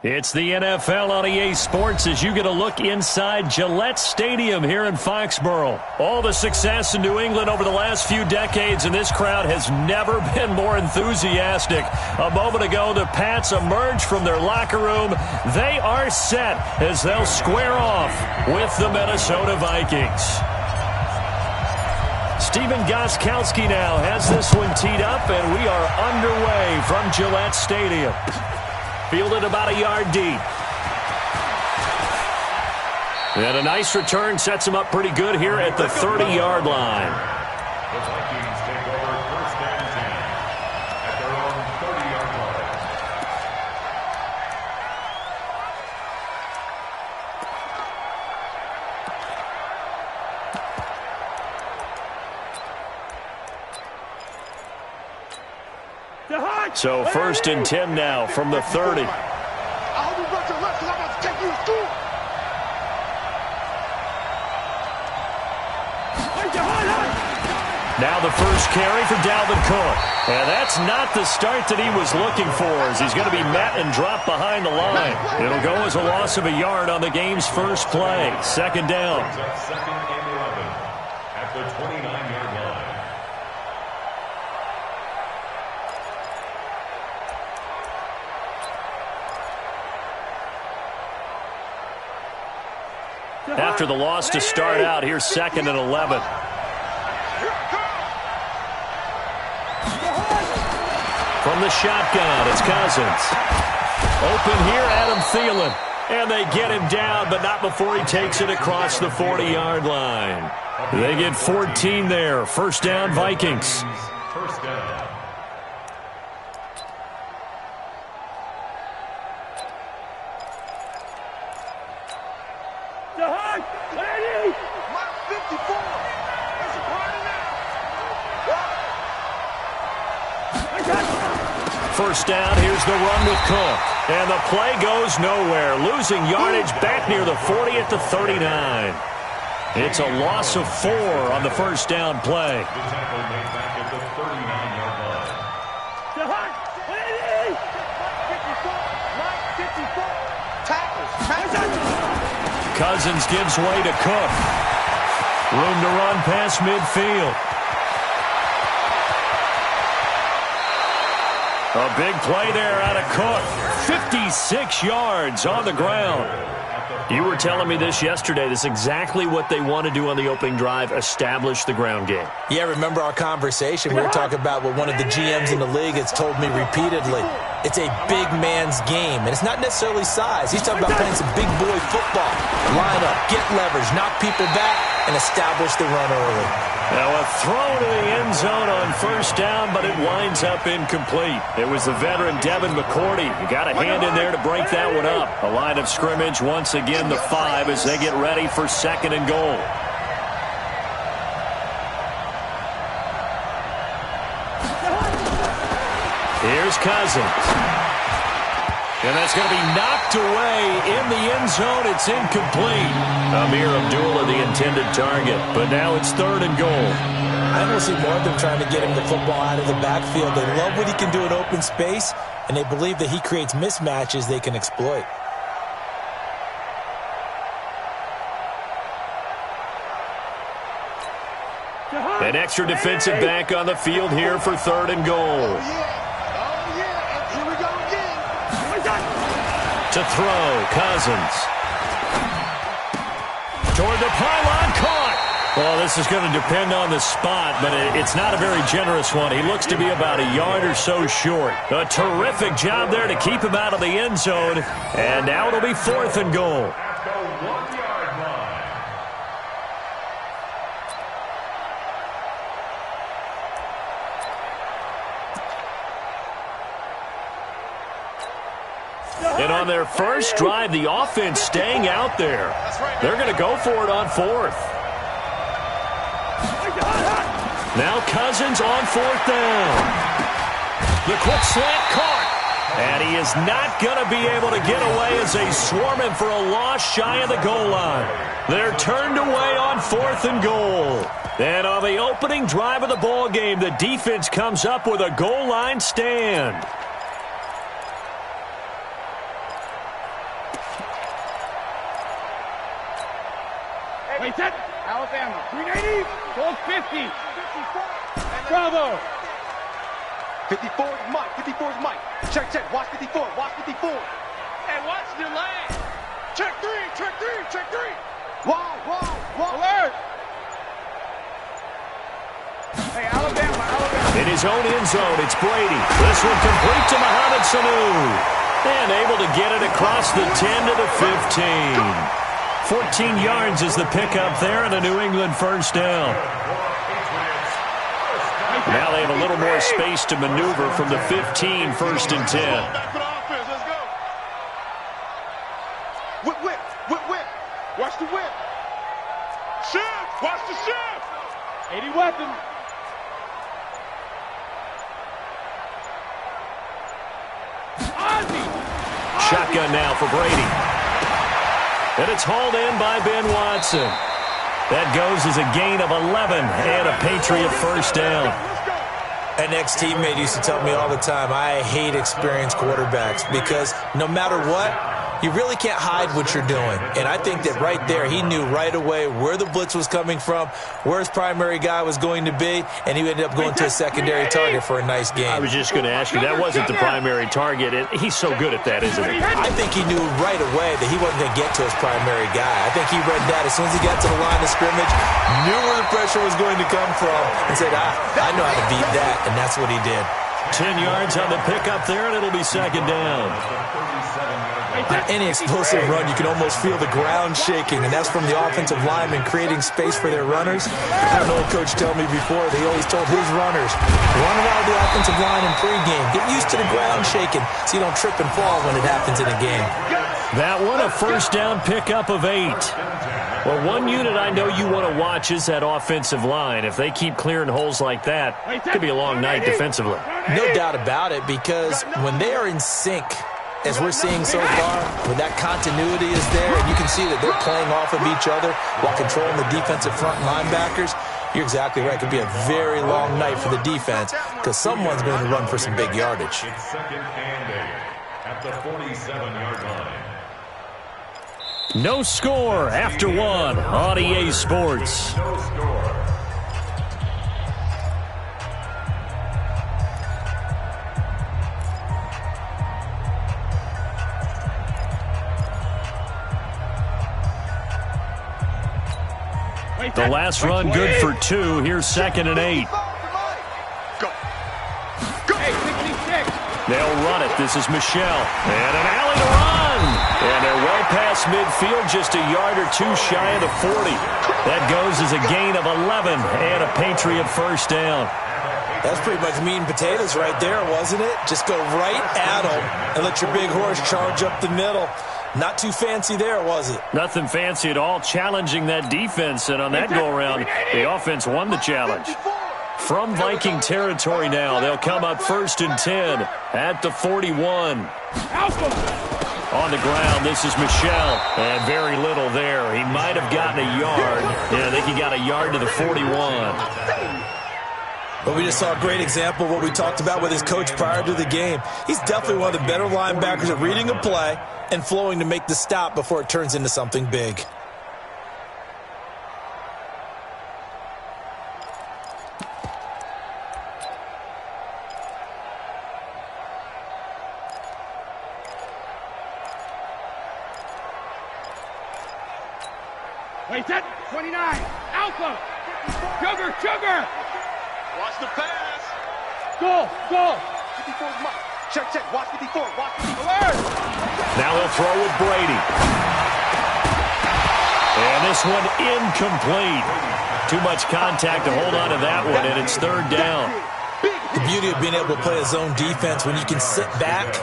It's the NFL on EA Sports as you get a look inside Gillette Stadium here in Foxborough. All the success in New England over the last few decades, and this crowd has never been more enthusiastic. A moment ago, the Pats emerged from their locker room. They are set as they'll square off with the Minnesota Vikings. Steven Gostkowski now has this one teed up, and we are underway from Gillette Stadium. Fielded about a yard deep. And a nice return sets him up pretty good here at the 30-yard line. The Vikings take over first and 10 at their own 30-yard line. So first and 10 now from the 30. I hope you run to the left because I'm about to take you to school. Now the first carry for Dalvin Cook. And that's not the start that he was looking for, as he's going to be met and dropped behind the line. It'll go as a loss of a yard on the game's first play. Second down. Second and 11 at the 29-yard line. After the loss to start out, here's second and 11. From the shotgun, it's Cousins. Open here, Adam Thielen. And they get him down, but not before he takes it across the 40-yard line. They get 14 there. First down, Vikings. First down. First down, here's the run with Cook. And the play goes nowhere. Losing yardage back near the 40 at the 39. It's a loss of 4 on the first down play. The tackle made back at the 39-yard line. Cousins gives way to Cook. Room to run past midfield. A big play there out of Cook. 56 yards on the ground. You were telling me this yesterday. This is exactly what they want to do on the opening drive, establish the ground game. Yeah, remember our conversation? We were talking about what one of the GMs in the league has told me repeatedly. It's a big man's game, and it's not necessarily size. He's talking about playing some big boy football. Line up, get leverage, knock people back, and establish the run early. Now a throw to the end zone on first down, but it winds up incomplete. It was the veteran Devin McCourty. You got a hand in there to break that one up. A line of scrimmage, once again the 5 as they get ready for second and goal. Here's Cousins. And that's going to be knocked away in the end zone. It's incomplete. Amir Abdullah, the intended target. But now it's third and goal. I don't see more of them trying to get him the football out of the backfield. They love what he can do in open space, and they believe that he creates mismatches they can exploit. An extra defensive back on the field here for third and goal. To throw, Cousins. Toward the pylon, caught. Well, this is going to depend on the spot, but it's not a very generous one. He looks to be about a yard or so short. A terrific job there to keep him out of the end zone. And now it'll be fourth and goal. At the 1-yard line. And on their first drive, the offense staying out there. They're going to go for it on fourth. Now Cousins on fourth down. The quick slant caught. And he is not going to be able to get away as they swarm him for a loss shy of the goal line. They're turned away on fourth and goal. And on the opening drive of the ball game, the defense comes up with a goal line stand. Wait, set. Alabama. 380. 1250. Bravo. 54 is Mike. 54 is Mike. Check, check. Watch 54. Watch 54. Hey, watch the lane. Check three. Check three. Check three. Wow, wow, wow. Alert. Hey, Alabama. In his own end zone, it's Brady. This one complete to Mohamed Sanu. And able to get it across the 10 to the 15. 14 yards is the pickup there and a New England first down. Now they have a little more space to maneuver from the 15, 1st and 10. Whip, whip, whip, whip. Watch the whip. Shift. Watch the shift. 80 weapon. Shotgun now for Brady. And it's hauled in by Ben Watson. That goes as a gain of 11 and a Patriot first down. An ex-teammate used to tell me all the time, I hate experienced quarterbacks because no matter what, you really can't hide what you're doing. And I think that right there, he knew right away where the blitz was coming from, where his primary guy was going to be, and he ended up going to a secondary target for a nice game. I was just going to ask you, that wasn't the primary target. He's so good at that, isn't he? I think he knew right away that he wasn't going to get to his primary guy. I think he read that as soon as he got to the line of scrimmage, knew where the pressure was going to come from, and said, I know how to beat that, and that's what he did. 10 yards on the pickup there, and it'll be second down. On any explosive run, you can almost feel the ground shaking, and that's from the offensive linemen creating space for their runners. I had an old coach tell me before, they always told his runners, run around the offensive line in pregame. Get used to the ground shaking so you don't trip and fall when it happens in a game. That one, a first down pickup of 8. Well, one unit I know you want to watch is that offensive line. If they keep clearing holes like that, it could be a long night defensively. No doubt about it, because when they are in sync, as we're seeing so far, when that continuity is there, and you can see that they're playing off of each other while controlling the defensive front linebackers, you're exactly right. It could be a very long night for the defense because someone's going to run for some big yardage. It's second and 8 at the 47-yard line. No score after one on EA Sports. No score. The last run good for 2. Here's second and 8. Go. Go. Hey, 66. They'll run it. This is Michelle. And an alley to run. And they're well past midfield, just a yard or two shy of the 40. That goes as a gain of 11 and a Patriot first down. That's pretty much meat and potatoes right there, wasn't it? Just go right at them and let your big horse charge up the middle. Not too fancy there, was it? Nothing fancy at all, challenging that defense. And on that go-around, the offense won the challenge. From Viking territory now, they'll come up 1st and 10 at the 41. On the ground, this is Michelle. And very little there. He might have gotten a yard. Yeah, I think he got a yard to the 41. But we just saw a great example of what we talked about with his coach prior to the game. He's definitely one of the better linebackers at reading a play and flowing to make the stop before it turns into something big. Wait, set. 29. Alpha. Sugar, sugar. Watch the pass. Go, go. 54 is Mike. Check, check. Watch 54. Watch 54. Alert. Now he'll throw with Brady. And this one incomplete. Too much contact to hold on to that one, and it's 3rd down. The beauty of being able to play a zone defense when you can sit back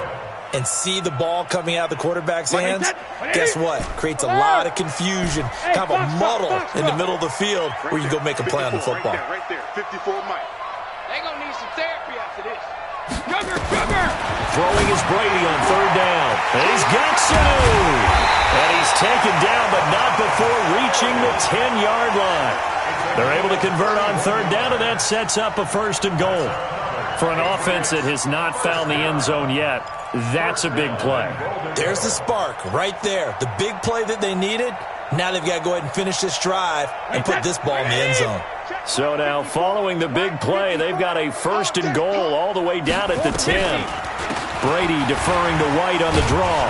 and see the ball coming out of the quarterback's hands, guess what? Creates a lot of confusion, kind of a muddle in the middle of the field where you go make a play on the football. Right there, 54 Mike. They're going to need some therapy after this. Sugar, sugar. Throwing is Brady on 3rd down. And he's got Sanu. And he's taken down, but not before reaching the 10-yard line. They're able to convert on 3rd down, and that sets up a 1st and goal. For an offense that has not found the end zone yet, that's a big play. There's the spark right there. The big play that they needed, Now they've got to go ahead and finish this drive and put this ball in the end zone. So now, following the big play, they've got a 1st and goal all the way down at the 10. Brady deferring to White on the draw.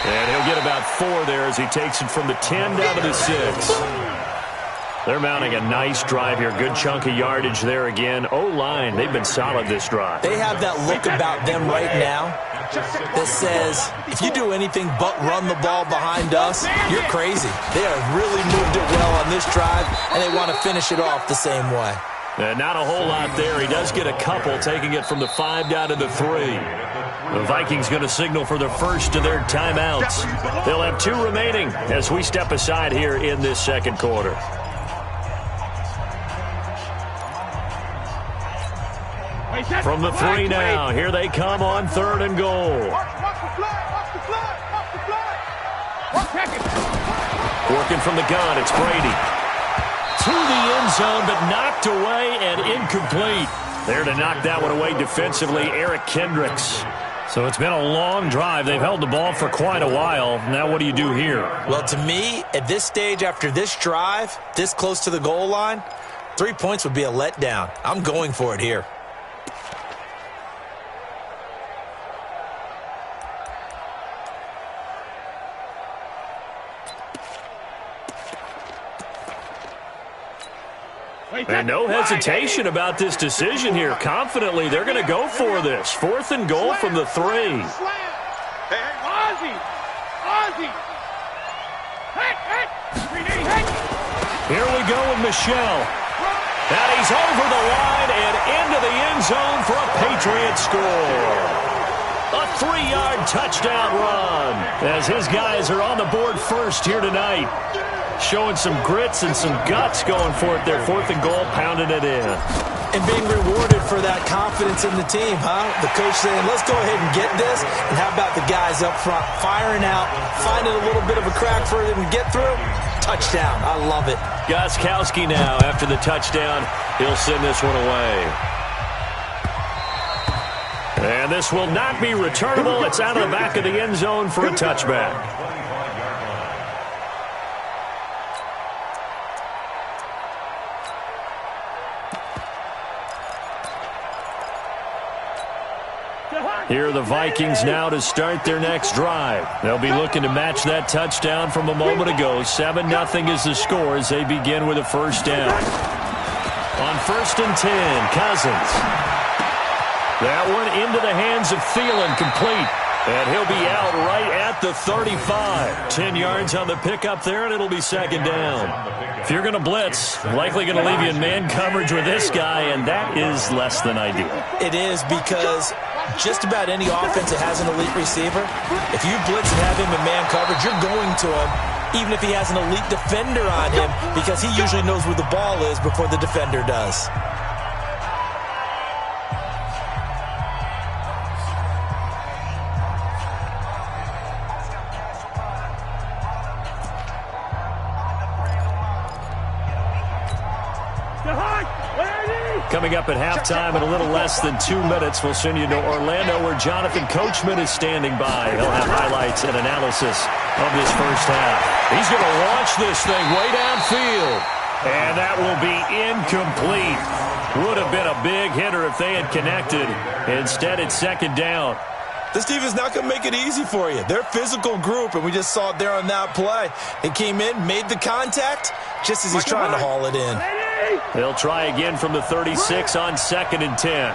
And he'll get about 4 there as he takes it from the 10 down to the 6. They're mounting a nice drive here. Good chunk of yardage there again. O-line, they've been solid this drive. They have that look about them right now that says, if you do anything but run the ball behind us, you're crazy. They have really moved it well on this drive, and they want to finish it off the same way. Not a whole lot there. He does get a couple, taking it from the 5 down to the 3. The Vikings going to signal for the first of their timeouts. They'll have 2 remaining as we step aside here in this second quarter. From the 3 now, here they come on 3rd and goal. Working from the gun, it's Brady. To the end zone, but knocked away and incomplete. There to knock that one away defensively, Eric Kendricks. So it's been a long drive. They've held the ball for quite a while. Now what do you do here? Well, to me, at this stage, after this drive, this close to the goal line, 3 points would be a letdown. I'm going for it here. And no hesitation about this decision here. Confidently, they're going to go for this. 4th and goal from the 3. Hey, Ozzy! Ozzy! Here we go with Michelle. And he's over the line and into the end zone for a Patriot score. A 3-yard touchdown run as his guys are on the board first here tonight. Showing some grits and some guts going for it. Their 4th and goal, pounding it in. And being rewarded for that confidence in the team, huh? The coach saying, let's go ahead and get this. And how about the guys up front firing out, finding a little bit of a crack for them to get through? Touchdown. I love it. Gostkowski now, after the touchdown, he'll send this one away. And this will not be returnable. It's out of the back of the end zone for a touchback. Here are the Vikings now to start their next drive. They'll be looking to match that touchdown from a moment ago. 7-0 is the score as they begin with a 1st down. On 1st and 10, Cousins. That one into the hands of Thielen, complete. And he'll be out right at the 35. 10 yards on the pickup there, and it'll be 2nd down. If you're going to blitz, likely going to leave you in man coverage with this guy, and that is less than ideal. It is, because just about any offense that has an elite receiver, if you blitz and have him in man coverage, you're going to him, even if he has an elite defender on him, because he usually knows where the ball is before the defender does. Coming up at halftime in a little less than 2 minutes, we'll send you to Orlando where Jonathan Coachman is standing by. He'll have highlights and analysis of this first half. He's going to launch this thing way downfield. And that will be incomplete. Would have been a big hitter if they had connected. Instead, it's 2nd down. This team is not going to make it easy for you. They're a physical group, and we just saw it there on that play. They came in, made the contact, just as he's trying to haul it in. They'll try again from the 36 on 2nd and 10.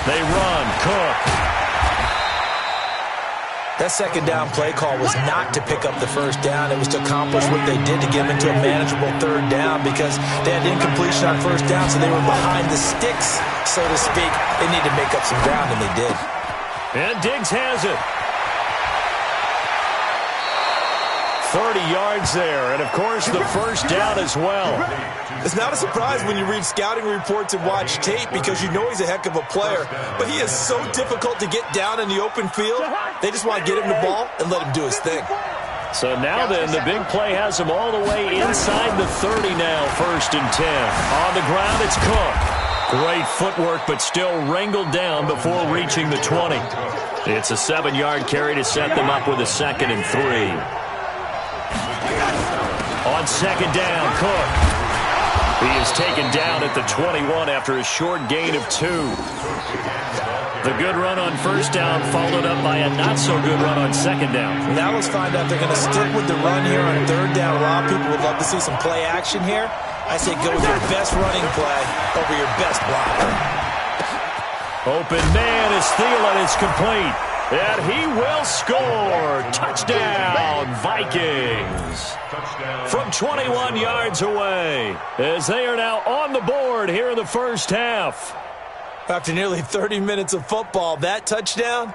They run. Cook. That 2nd down play call was not to pick up the 1st down. It was to accomplish what they did to get them into a manageable 3rd down, because they had incompletion on 1st down, so they were behind the sticks, so to speak. They needed to make up some ground, and they did. And Diggs has it. 30 yards there, and of course the 1st down as well. It's not a surprise when you read scouting reports and watch tape, because you know he's a heck of a player, but he is so difficult to get down in the open field. They just want to get him the ball and let him do his thing. So now then, the big play has him all the way inside the 30 now, 1st and 10. On the ground, it's Cook. Great footwork, but still wrangled down before reaching the 20. It's a 7-yard carry to set them up with a 2nd and 3. On 2nd down, Cook. He is taken down at the 21 after a short gain of 2. The good run on 1st down followed up by a not-so-good run on 2nd down. Now let's find out they're going to stick with the run here on 3rd down. A lot of people would love to see some play action here. I say go with your best running play over your best blocker. Open man is Thielen. It's complete. And he will score. Touchdown, Vikings. From 21 yards away, as they are now on the board here in the 1st half. After nearly 30 minutes of football, that touchdown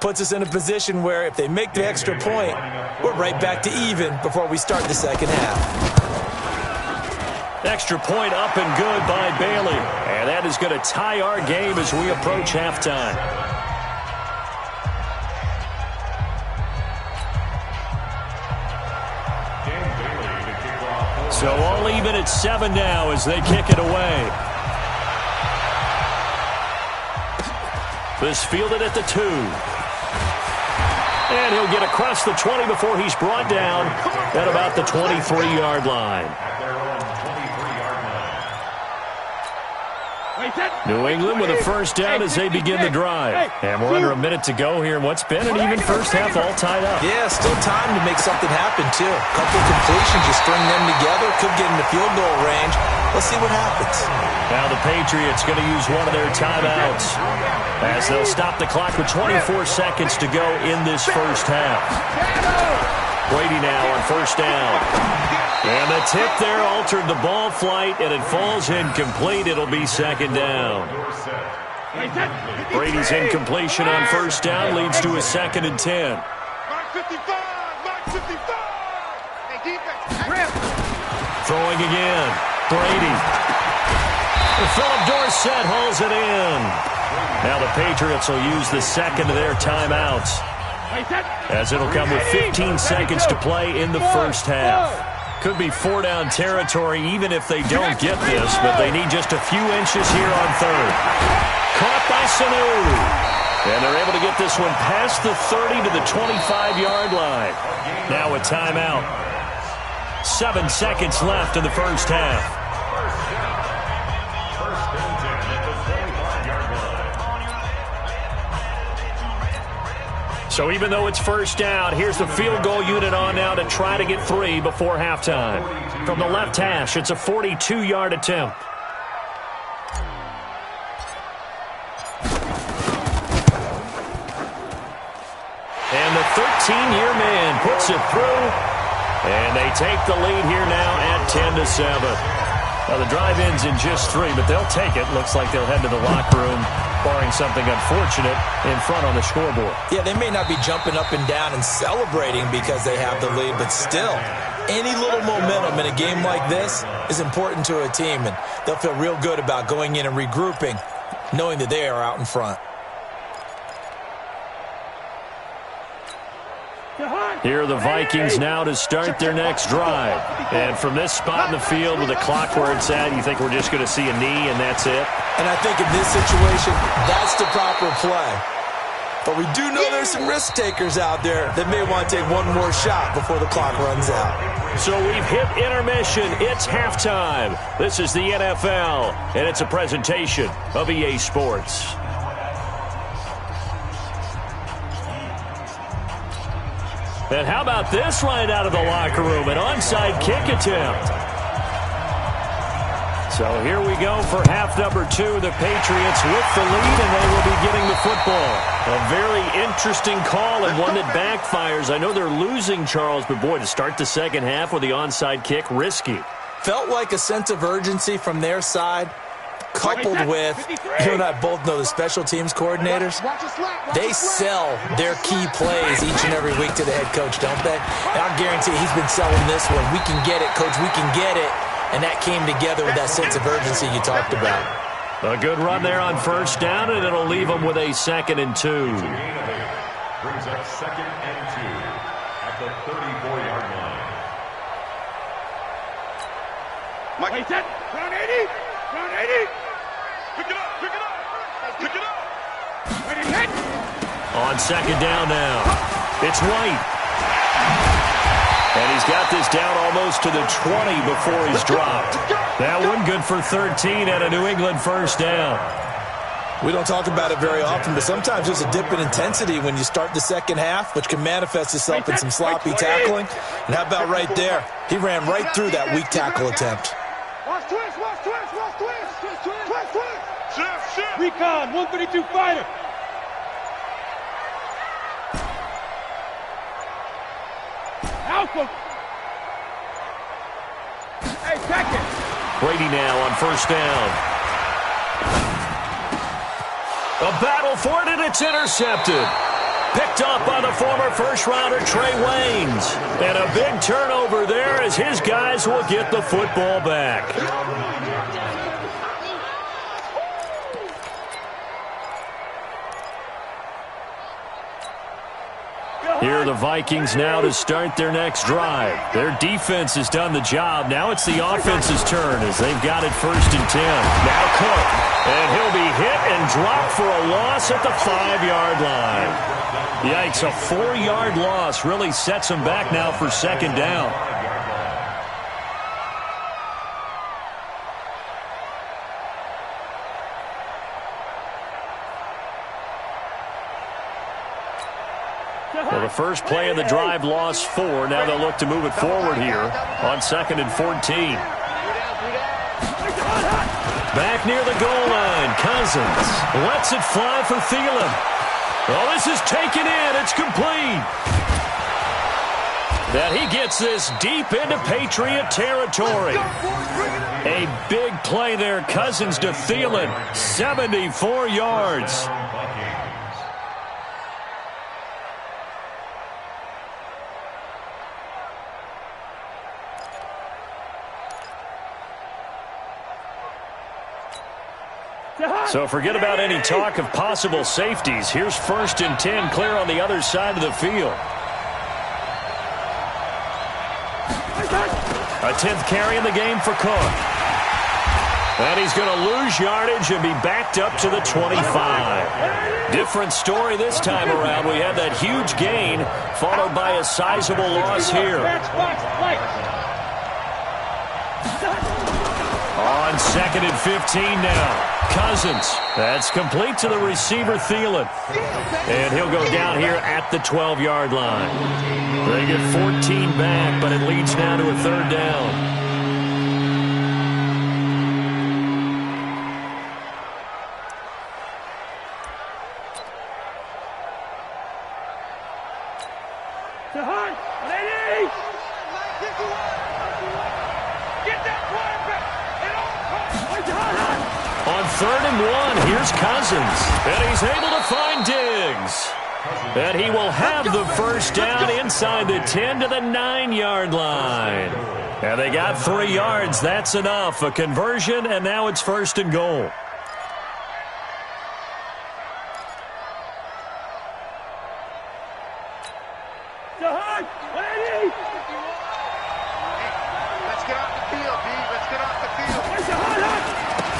puts us in a position where if they make the extra point, we're right back to even before we start the 2nd half. Extra point up and good by Bailey. And that is going to tie our game as we approach halftime. So all even at 7 now as they kick it away. This fielded at the 2. And he'll get across the 20 before he's brought down at about the 23-yard line. New England with a 1st down as they begin the drive. And we're under a minute to go here in what's been an even 1st half all tied up. Yeah, still time to make something happen, too. A couple of completions, you string them together, could get into field goal range. Let's see what happens. Now the Patriots going to use one of their timeouts as they'll stop the clock with 24 seconds to go in this 1st half. Brady now on 1st down. And the tip there altered the ball flight, and it falls incomplete. It'll be 2nd down. Brady's incompletion on 1st down leads to a 2nd and 10. Throwing again. Brady. Philip Dorsett hauls it in. Now the Patriots will use the 2nd of their timeouts, as it'll come with 15 seconds to play in the 1st half. Could be 4-down territory even if they don't get this, but they need just a few inches here on 3rd. Caught by Sanu. And they're able to get this one past the 30 to the 25-yard line. Now a timeout. 7 seconds left in the 1st half. So even though it's 1st down, here's the field goal unit on now to try to get 3 before halftime. From the left hash, it's a 42-yard attempt. And the 13-year man puts it through, and they take the lead here now at 10-7. Now the drive ends in just 3, but they'll take it. Looks like they'll head to the locker room, barring something unfortunate, in front on the scoreboard. Yeah, they may not be jumping up and down and celebrating because they have the lead, but still, any little momentum in a game like this is important to a team, and they'll feel real good about going in and regrouping, knowing that they are out in front. Here are the Vikings now to start their next drive. And from this spot in the field with the clock where it's at, you think we're just going to see a knee and that's it? And I think in this situation, that's the proper play. But we do know there's some risk takers out there that may want to take one more shot before the clock runs out. So we've hit intermission. It's halftime. This is the NFL, and it's a presentation of EA Sports. And how about this right out of the locker room? An onside kick attempt. So here we go for half number 2. The Patriots with the lead, and they will be getting the football. A very interesting call and one that backfires. I know they're losing, Charles, but boy, to start the 2nd half with the onside kick, risky. Felt like a sense of urgency from their side, coupled with, you and I both know the special teams coordinators, they sell their key plays each and every week to the head coach, don't they? And I guarantee he's been selling this one. We can get it, coach, we can get it. And that came together with that sense of urgency you talked about. A good run there on 1st down, and it'll leave them with a 2nd and 2. Brings up 2nd and 2 at the 34-yard line. Mike, set, round 80, round 80. On second down now, it's White. And he's got this down almost to the 20 before he's dropped. That one good for 13 and a New England first down. We don't talk about it very often, but sometimes there's a dip in intensity when you start the second half, which can manifest itself in some sloppy tackling. And how about right there? He ran right through that weak tackle attempt. Watch twist, watch twist, watch twist. Twist, twist. Shift. Recon, 132 fighter. Alpha. Hey, check it. Brady now on first down. A battle for it, and it's intercepted. Picked up by the former first-rounder Trey Waynes. And a big turnover there as his guys will get the football back. Here are the Vikings now to start their next drive. Their defense has done the job. Now it's the offense's turn as they've got it 1st and 10. Now Cook. And he'll be hit and dropped for a loss at the 5-yard line. Yikes, a 4-yard loss really sets him back now for second down. Well, the first play of the drive lost 4. Now they'll look to move it forward here on 2nd and 14. Back near the goal line, Cousins lets it fly for Thielen. Oh, this is taken in. It's complete. That he gets this deep into Patriot territory. A big play there, Cousins to Thielen, 74 yards. So forget about any talk of possible safeties. Here's 1st and 10 clear on the other side of the field. A 10th carry in the game for Cook. And he's going to lose yardage and be backed up to the 25. Different story this time around. We had that huge gain followed by a sizable loss here. On 2nd and 15 now. Cousins. That's complete to the receiver, Thielen. And he'll go down here at the 12-yard line. They get 14 back, but it leads now to a 3rd down. To Hunt. Ladies. Get that quarterback. On 3rd and 1, here's Cousins. And he's able to find Diggs. And he will have the first down inside the 10 to the 9-yard line. And they got 3 yards. That's enough. A conversion, and now it's 1st and goal.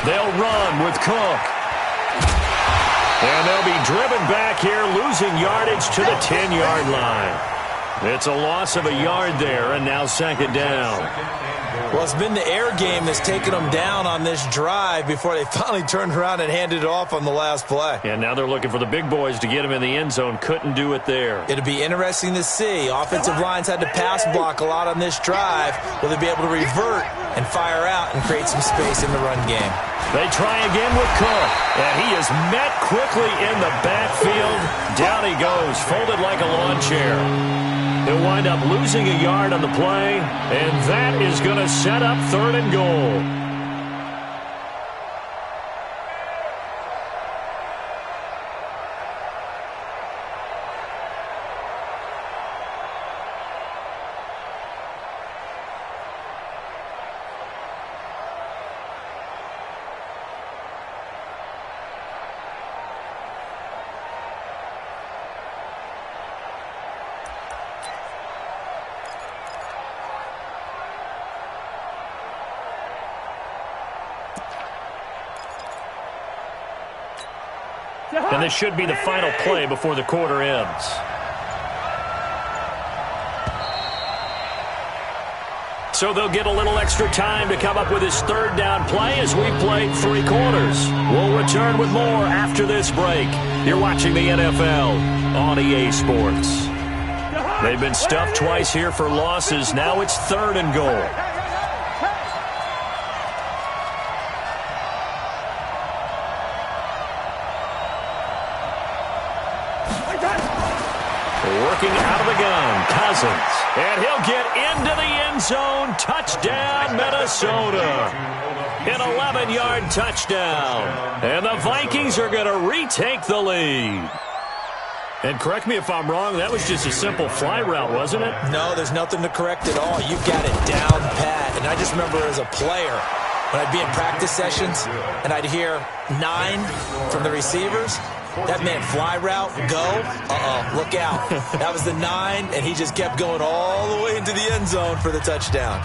They'll run with Cook. And they'll be driven back here, losing yardage to the 10-yard line. It's a loss of a yard there, and now 2nd down. Well, it's been the air game that's taken them down on this drive before they finally turned around and handed it off on the last play. And now they're looking for the big boys to get him in the end zone. Couldn't do it there. It'll be interesting to see. Offensive lines had to pass block a lot on this drive. Will they be able to revert and fire out and create some space in the run game? They try again with Cook, and he is met quickly in the backfield. Down he goes, folded like a lawn chair. He'll wind up losing a yard on the play, and that is going to set up 3rd and goal. And this should be the final play before the quarter ends. So they'll get a little extra time to come up with his third down play as we played 3 quarters. We'll return with more after this break. You're watching the NFL on EA Sports. They've been stuffed twice here for losses. Now it's 3rd and goal. Working out of the gun, Cousins. And he'll get into the end zone. Touchdown, Minnesota. An 11-yard touchdown. And the Vikings are going to retake the lead. And correct me if I'm wrong, that was just a simple fly route, wasn't it? No, there's nothing to correct at all. You've got it down pat. And I just remember as a player, when I'd be in practice sessions and I'd hear 9 from the receivers, that meant fly route, go, look out. That was the 9, and he just kept going all the way into the end zone for the touchdown.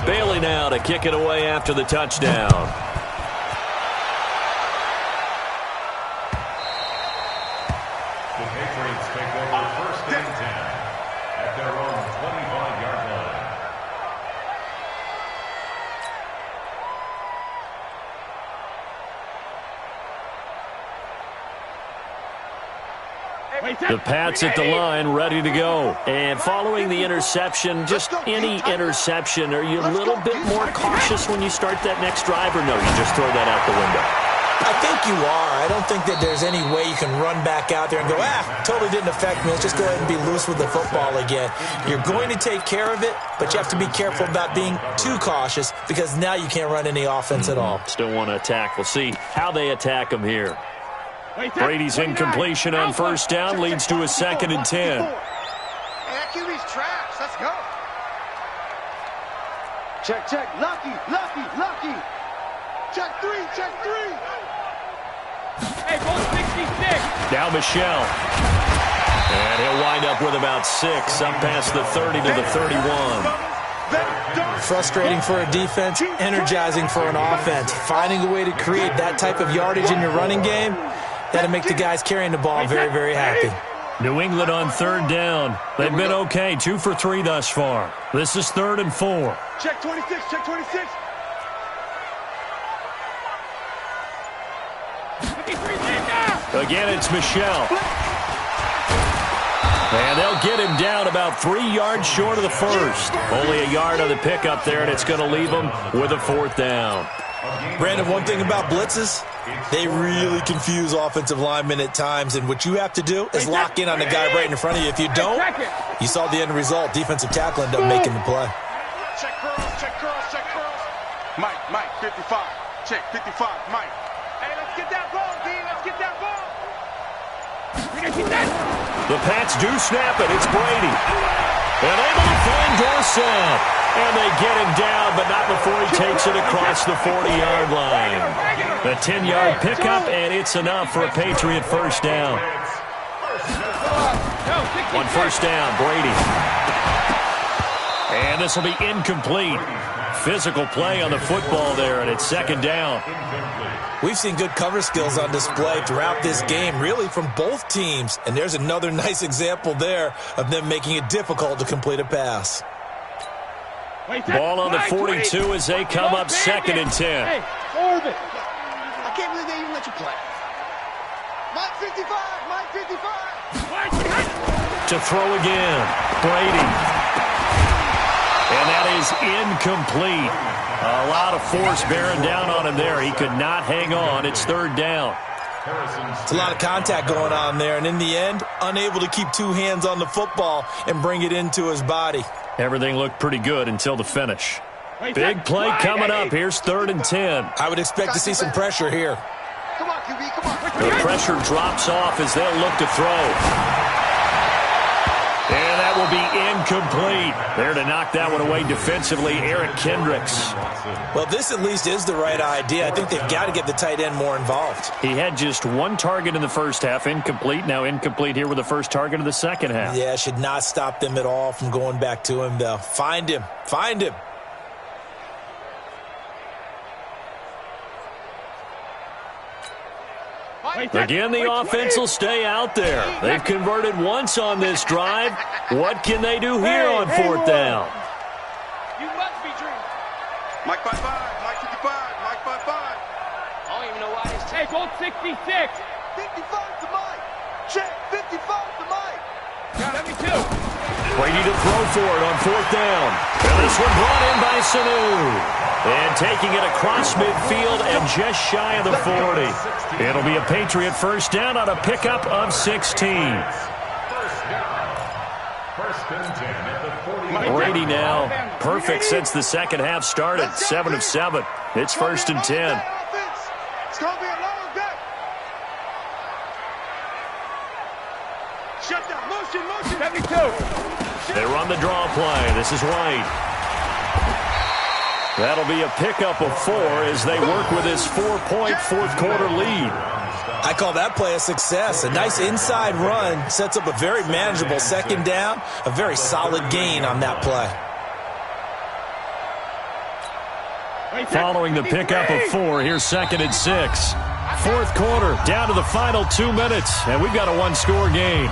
Bailey now to kick it away after the touchdown. The Patriots take over 1st and 10 at their own 25-yard line. The Pats at the line, ready to go. And following the interception, just any interception, are you a little bit more cautious when you start that next drive, or no, you just throw that out the window? I think you are. I don't think that there's any way you can run back out there and go, totally didn't affect me. Let's just go ahead and be loose with the football again. You're going to take care of it, but you have to be careful about being too cautious because now you can't run any offense at all. Still want to attack. We'll see how they attack him here. Brady's incompletion on 1st down leads to a 2nd and 10. Hey, that QB's trash. Let's go. Check. Lucky. Check 3. Hey, goal 66. Now Michelle. And he'll wind up with about 6, up past the 30 to the 31. Frustrating for a defense, energizing for an offense. Finding a way to create that type of yardage in your running game, that'll make the guys carrying the ball very, very happy. New England on 3rd down. They've been okay, 2 for 3 thus far. This is 3rd and 4. Check 26. Again, it's Michelle. And they'll get him down about 3 yards short of the 1st. Only a yard on the pickup there, and it's going to leave him with a 4th down. Brandon, one thing about blitzes, they really confuse offensive linemen at times, and what you have to do is lock in on the guy right in front of you. If you don't, you saw the end result. Defensive tackle ended up making the play. Check curls. Mike, 55. Check 55, Mike. Hey, let's get that ball, D. Let's get that ball. The Pats do snap it. It's Brady. And able to find Dorsett. And they get him down, but not before he takes it across the 40-yard line. A 10-yard pickup, and it's enough for a Patriot 1st down. On 1st down, Brady. And this will be incomplete. Physical play on the football there, and it's 2nd down. We've seen good cover skills on display throughout this game, really from both teams. And there's another nice example there of them making it difficult to complete a pass. Ball on the 42 as they come up 2nd and 10. Hey, Orbit. I can't believe they even let you play. Mike 55. To throw again, Brady. And that is incomplete. A lot of force bearing down on him there. He could not hang on. It's 3rd down. It's a lot of contact going on there, and in the end, unable to keep 2 hands on the football and bring it into his body. Everything looked pretty good until the finish. Big play coming up. Here's 3rd and 10. I would expect to see some pressure here. Come on, QB, come on. The pressure drops off as they'll look to throw. And that will be incomplete. There to knock that one away defensively, Eric Kendricks. Well, this at least is the right idea. I think they've got to get the tight end more involved. He had just one target in the first half, incomplete. Now incomplete here with the first target of the second half. Yeah, should not stop them at all from going back to him, though. Find him. Find him. Again, the offense will stay out there. They've converted once on this drive. What can they do here on fourth down? You must be dreaming. Mike 5-5, Mike 55, Mike 5-5. I don't even know why this. Hey, go 66. 55 to Mike. Check, 55 to Mike. 72. Brady to throw for it on fourth down. And this one brought in by Sanu. And taking it across midfield and just shy of the 40. It'll be a Patriot first down on a pickup of 16. Brady now perfect since the second half started. 7 of 7. It's first and 10. It's going to be a long day. Shut down. Motion. 72. They run the draw play. This is White. That'll be a pickup of 4 as they work with his 4-point fourth-quarter lead. I call that play a success. A nice inside run sets up a very manageable second down. A very solid gain on that play. Following the pickup of 4, here's second and 6. Fourth quarter, down to the final 2 minutes, and we've got a one-score game.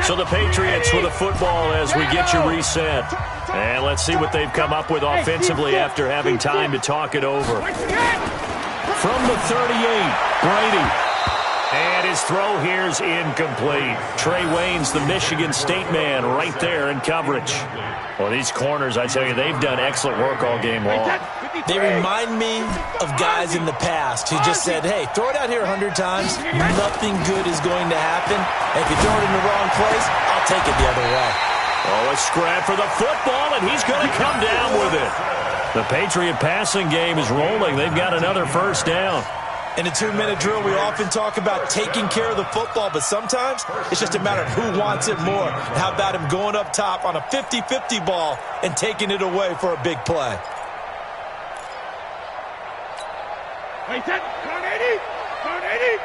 So the Patriots with a football as we get you reset. And let's see what they've come up with offensively after having time to talk it over. From the 38, Brady. And his throw here's incomplete. Trey Wayne's the Michigan State man right there in coverage. Well, these corners, I tell you, they've done excellent work all game long. They remind me of guys in the past who just said, hey, throw it out here 100 times. Nothing good is going to happen. And if you throw it in the wrong place, I'll take it the other way. Oh, a scrap for the football, and he's going to come down with it. The Patriot passing game is rolling. They've got another first down. In a 2-minute drill, we often talk about taking care of the football, but sometimes it's just a matter of who wants it more. How about him going up top on a 50-50 ball and taking it away for a big play? Wait, turn 80. Turn 80.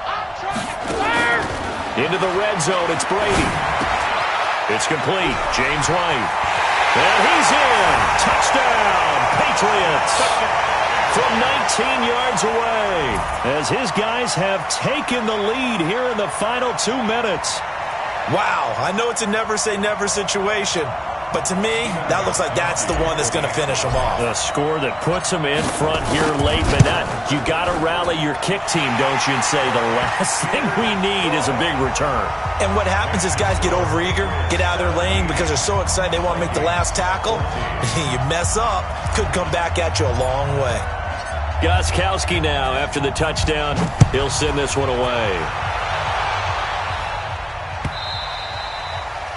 I'm trying to clear. Into the red zone, it's Brady. It's complete. James White. And he's in. Touchdown, Patriots. From 19 yards away, as his guys have taken the lead here in the final 2 minutes. Wow, I know it's a never-say-never situation, but to me, that looks like that's the one that's going to finish them off. A score that puts them in front here late, but you got to rally your kick team, don't you, and say the last thing we need is a big return. And what happens is guys get overeager, get out of their lane because they're so excited they want to make the last tackle. You mess up, could come back at you a long way. Gostkowski now, after the touchdown, he'll send this one away.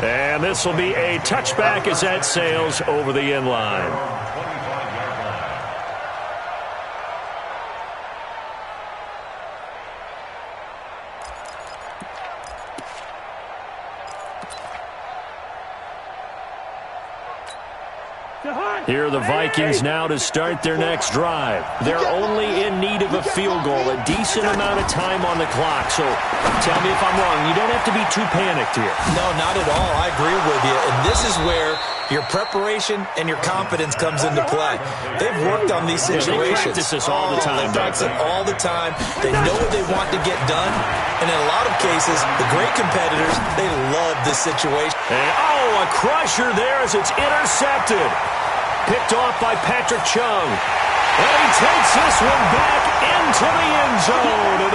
And this will be a touchback as that sails over the end line. Here are the Vikings now to start their next drive. They're only in need of a field goal, a decent amount of time on the clock. So tell me if I'm wrong. You don't have to be too panicked here. No, not at all. I agree with you. And this is where your preparation and your confidence comes into play. They've worked on these situations. They practice this all the time. They practice it all the time. They know what they want to get done. And in a lot of cases, the great competitors, they love this situation. And, a crusher there as it's intercepted. Picked off by Patrick Chung. And he takes this one back into the end zone. And